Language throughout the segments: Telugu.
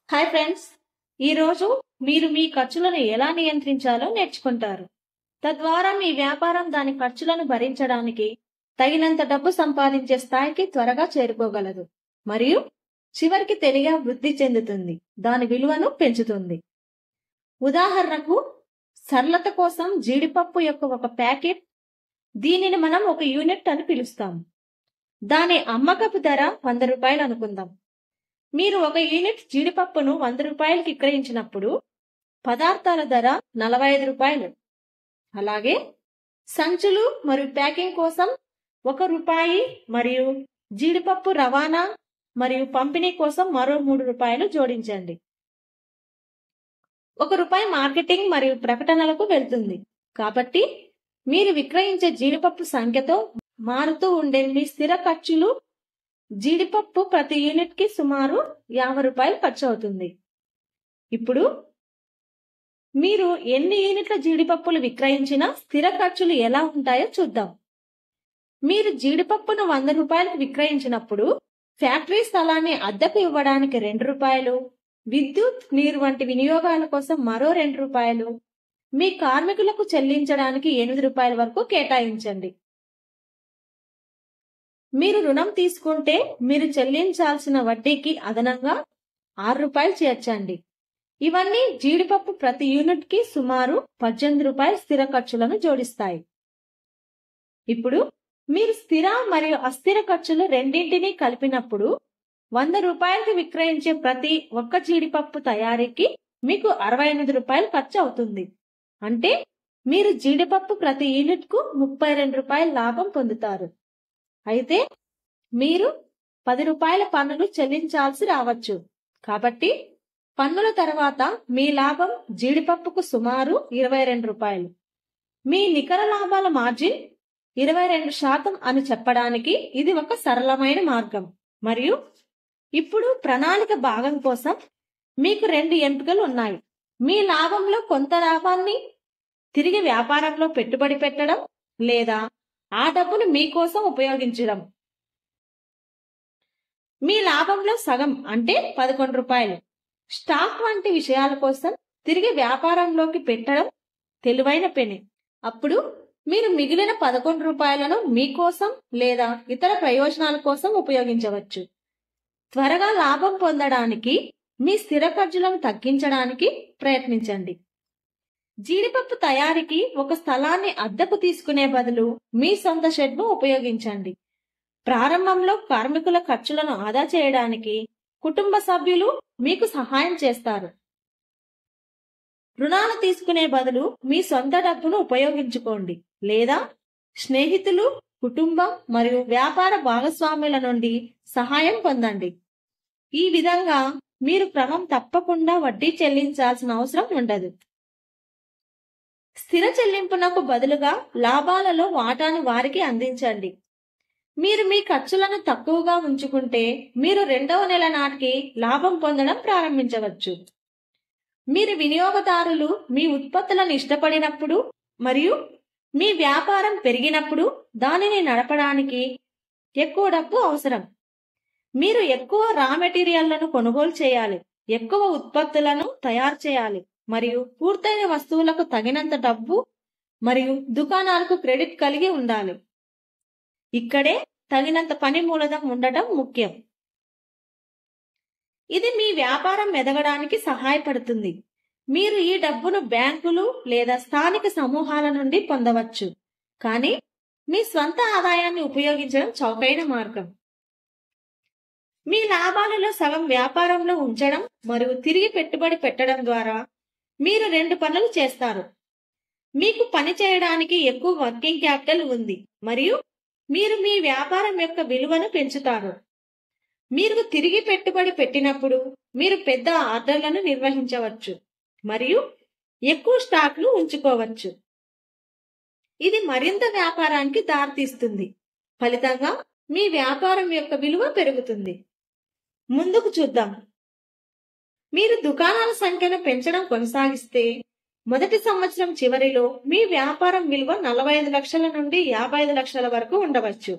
హాయ్ ఫ్రెండ్స్, ఈరోజు మీరు మీ ఖర్చులను ఎలా నియంత్రించాలో నేర్చుకుంటారు. తద్వారా మీ వ్యాపారం దాని ఖర్చులను భరించడానికి తగినంత డబ్బు సంపాదించే స్థాయికి త్వరగా చేరుకోగలదు మరియు చివరికి తెలివిగా వృద్ధి చెందుతుంది, దాని విలువను పెంచుతుంది. ఉదాహరణకు, సరళత కోసం జీడిపప్పు యొక్క ఒక ప్యాకెట్, దీనిని మనం ఒక యూనిట్ అని పిలుస్తాం. దాని అమ్మకపు ధర 100 రూపాయలు అనుకుందాం. మీరు ఒక యూనిట్ జీడిపప్పును 100 రూపాయలకి విక్రయించినప్పుడు పదార్థాల ధర 45 రూపాయలు. అలాగే సంచులు మరియు ప్యాకింగ్ కోసం 1 రూపాయి మరియు జీడిపప్పు రవాణా మరియు పంపిణీ కోసం మరో 3 రూపాయలు జోడించండి. 1 రూపాయి మార్కెటింగ్ మరియు ప్రకటనలకు వెళ్తుంది. కాబట్టి మీరు విక్రయించే జీడిపప్పు సంఖ్యతో మారుతూ ఉండే మీ స్థిర ఖర్చులు, జీడిపప్పు ప్రతి యూనిట్ కి సుమారు 50 రూపాయలు ఖర్చు అవుతుంది. ఇప్పుడు మీరు ఎన్ని యూనిట్ల జీడిపప్పులు విక్రయించినా స్థిర ఖర్చులు ఎలా ఉంటాయో చూద్దాం. మీరు జీడిపప్పును 100 రూపాయలకు విక్రయించినప్పుడు ఫ్యాక్టరీ స్థలాన్ని అద్దెకు ఇవ్వడానికి 2 రూపాయలు, విద్యుత్, నీరు వంటి వినియోగాల కోసం మరో 2 రూపాయలు, మీ కార్మికులకు చెల్లించడానికి 8 రూపాయల వరకు కేటాయించండి. మీరు రుణం తీసుకుంటే మీరు చెల్లించాల్సిన వడ్డీకి అదనంగా 6 రూపాయలు చేర్చండి. ఇవన్నీ జీడిపప్పు ప్రతి యూనిట్ కి సుమారు 18 రూపాయల స్థిర ఖర్చులను జోడిస్తాయి. ఇప్పుడు మీరు స్థిర మరియు అస్థిర ఖర్చులు రెండింటినీ కలిపినప్పుడు 100 రూపాయలకి విక్రయించే ప్రతి ఒక్క జీడిపప్పు తయారీకి మీకు 68 రూపాయలు ఖర్చు అవుతుంది. అంటే మీరు జీడిపప్పు ప్రతి యూనిట్ కు 32 రూపాయల లాభం పొందుతారు. అయితే మీరు 10 రూపాయల పన్నులు చెల్లించాల్సి రావచ్చు. కాబట్టి పన్నుల తర్వాత మీ లాభం జీడిపప్పుకు సుమారు 22 రూపాయలు. మీ నికర లాభాల మార్జిన్ 22% అని చెప్పడానికి ఇది ఒక సరళమైన మార్గం. మరియు ఇప్పుడు ప్రణాళిక భాగం కోసం మీకు 2 ఎంపికలు ఉన్నాయి. మీ లాభంలో కొంత లాభాన్ని తిరిగి వ్యాపారంలో పెట్టుబడి పెట్టడం లేదా ఆ డబ్బును మీకోసం ఉపయోగించడం. మీ లాభంలో సగం అంటే 11 రూపాయలు స్టాక్ వంటి విషయాల కోసం తిరిగి వ్యాపారంలోకి పెట్టడం తెలివైన పని. అప్పుడు మీరు మిగిలిన 11 రూపాయలను మీకోసం లేదా ఇతర ప్రయోజనాల కోసం ఉపయోగించవచ్చు. త్వరగా లాభం పొందడానికి మీ స్థిర ఖర్చులను తగ్గించడానికి ప్రయత్నించండి. జీడిపప్పు తయారీకి ఒక స్థలాన్ని అద్దెకు తీసుకునే బదులు మీ సొంత షెడ్ను ఉపయోగించండి. ప్రారంభంలో కార్మికుల ఖర్చులను ఆదా చేయడానికి కుటుంబ సభ్యులు మీకు సహాయం చేస్తారు. రుణాలు తీసుకునే బదులు మీ సొంత డబ్బును ఉపయోగించుకోండి లేదా స్నేహితులు, కుటుంబం మరియు వ్యాపార భాగస్వాముల నుండి సహాయం పొందండి. ఈ విధంగా మీరు క్రమం తప్పకుండా వడ్డీ చెల్లించాల్సిన అవసరం ఉండదు. స్థిర చెల్లింపునకు బదులుగా లాభాలలో వాటాను వారికి అందించండి. మీరు మీ ఖర్చులను తక్కువగా ఉంచుకుంటే మీరు 2వ నెల నాటికి లాభం పొందడం ప్రారంభించవచ్చు. మీరు వినియోగదారులు మీ ఉత్పత్తులను ఇష్టపడినప్పుడు మరియు మీ వ్యాపారం పెరిగినప్పుడు దానిని నడపడానికి ఎక్కువ డబ్బు అవసరం. మీరు ఎక్కువ రా మెటీరియల్లను కొనుగోలు చేయాలి, ఎక్కువ ఉత్పత్తులను తయారు చేయాలి మరియు పూర్తయిన వస్తువులకు తగినంత డబ్బు మరియు దుకాణాలకు క్రెడిట్ కలిగి ఉండాలి. ఇక్కడే తగినంత పని మూలధనం ఉండటం ముఖ్యం. ఇది మీ వ్యాపారం ఎదగడానికి సహాయపడుతుంది. మీరు ఈ డబ్బును బ్యాంకులు లేదా స్థానిక సమూహాల నుండి పొందవచ్చు, కానీ మీ స్వంత ఆదాయాన్ని ఉపయోగించడం చౌకైన మార్గం. మీ లాభాలలో సగం వ్యాపారంలో ఉంచడం మరియు తిరిగి పెట్టుబడి పెట్టడం ద్వారా మీరు 2 పనులు చేస్తారు. మీకు పని చేయడానికి ఎక్కువ వర్కింగ్ క్యాపిటల్ ఉంది మరియు మీరు మీ వ్యాపారం యొక్క విలువను పెంచుతారు. మీరు తిరిగి పెట్టుబడి పెట్టినప్పుడు మీరు పెద్ద ఆర్డర్లను నిర్వహించవచ్చు మరియు ఎక్కువ స్టాక్లు ఉంచుకోవచ్చు. ఇది మరింత వ్యాపారానికి దారితీస్తుంది. ఫలితంగా మీ వ్యాపారం యొక్క విలువ పెరుగుతుంది. ముందుకు చూద్దాం. మీరు దుకాణాల సంఖ్యను పెంచడం కొనసాగిస్తే మొదటి సంవత్సరం చివరిలో మీ వ్యాపారం విలువ 45 లక్షల నుండి 55 లక్షల వరకు ఉండవచ్చు.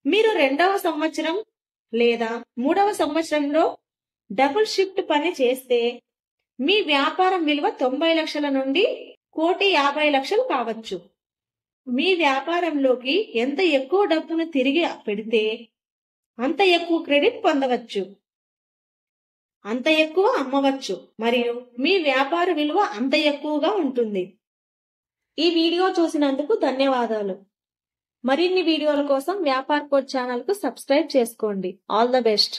మీరు 2వ సంవత్సరం లేదా 3వ సంవత్సరంలో డబుల్ షిఫ్ట్ పని చేస్తే మీ వ్యాపారం విలువ 90 లక్షల నుండి 1,50,00,000 కావచ్చు. మీ వ్యాపారంలోకి ఎంత ఎక్కువ డబ్బును తిరిగి పెడితే అంత ఎక్కువ క్రెడిట్ పొందవచ్చు, అంత ఎక్కువ అమ్మవచ్చు మరియు మీ వ్యాపార విలువ అంత ఎక్కువగా ఉంటుంది. ఈ వీడియో చూసినందుకు ధన్యవాదాలు. మరిన్ని వీడియోల కోసం వ్యాపార్ కోడ్ ఛానల్ కు సబ్స్క్రైబ్ చేసుకోండి. All the best.